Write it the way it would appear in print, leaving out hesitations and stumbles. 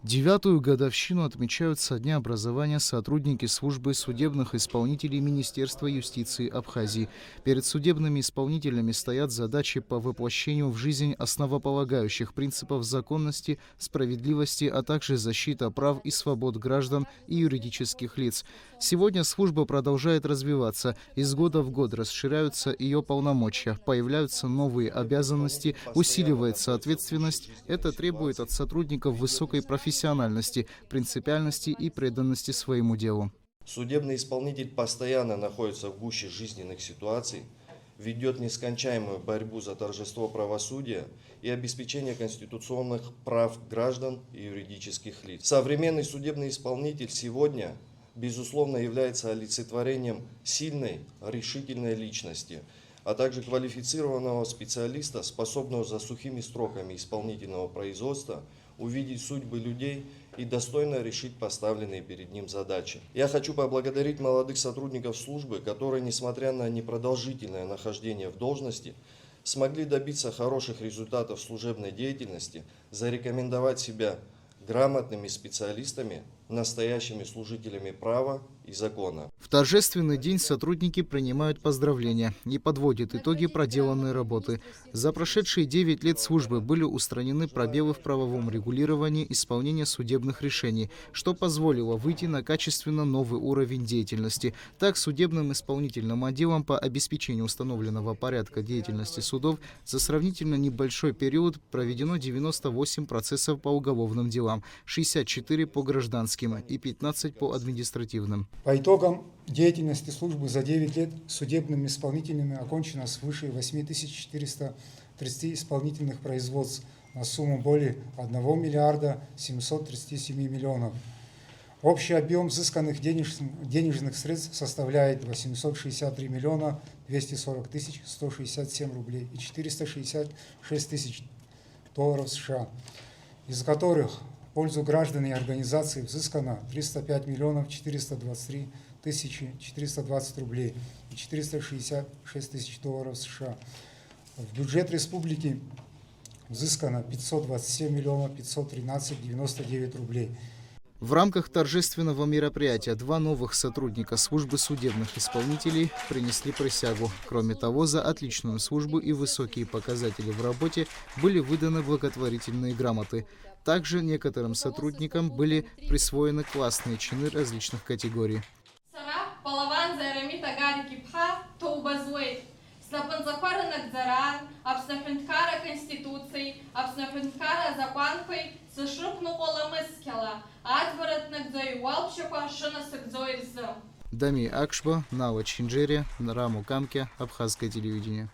Девятую годовщину отмечают со дня образования сотрудники службы судебных исполнителей Министерства юстиции Абхазии. Перед судебными исполнителями стоят задачи по воплощению в жизнь основополагающих принципов законности, справедливости, а также защита прав и свобод граждан и юридических лиц. Сегодня служба продолжает развиваться. Из года в год расширяются ее полномочия, появляются новые обязанности, усиливается ответственность. Это требует от сотрудников высокой профессиональности, принципиальности и преданности своему делу. Судебный исполнитель постоянно находится в гуще жизненных ситуаций, ведет нескончаемую борьбу за торжество правосудия и обеспечение конституционных прав граждан и юридических лиц. Современный судебный исполнитель сегодня, безусловно, является олицетворением сильной, решительной личности, а также квалифицированного специалиста, способного за сухими строками исполнительного производства увидеть судьбы людей и достойно решить поставленные перед ним задачи. Я хочу поблагодарить молодых сотрудников службы, которые, несмотря на непродолжительное нахождение в должности, смогли добиться хороших результатов служебной деятельности, зарекомендовать себя грамотными специалистами, настоящими служителями права и закона. В торжественный день сотрудники принимают поздравления и подводят итоги проделанной работы. За прошедшие 9 лет службы были устранены пробелы в правовом регулировании исполнения судебных решений, что позволило выйти на качественно новый уровень деятельности. Так, судебным исполнительным отделом по обеспечению установленного порядка деятельности судов за сравнительно небольшой период проведено 98 процессов по уголовным делам, 64 по гражданским и 15 по административным. По итогам деятельности службы за 9 лет судебными исполнителями окончено свыше 8430 исполнительных производств на сумму более 1 миллиарда 737 миллионов. Общий объем взысканных денежных средств составляет 863 миллиона 240 тысяч 167 рублей и 466 тысяч долларов США, из которых в пользу граждан и организаций взыскано 305 миллионов 423 тысячи 420 рублей и 466 тысяч долларов США. В бюджет республики взыскано 527 миллионов 513 99 рублей. В рамках торжественного мероприятия 2 новых сотрудника службы судебных исполнителей принесли присягу. Кроме того, за отличную службу и высокие показатели в работе были выданы благотворительные грамоты. Также некоторым сотрудникам были присвоены классные чины различных категорий. Дами Акшба, Нава Чинджери, Раму Камке, Абхазское телевидение.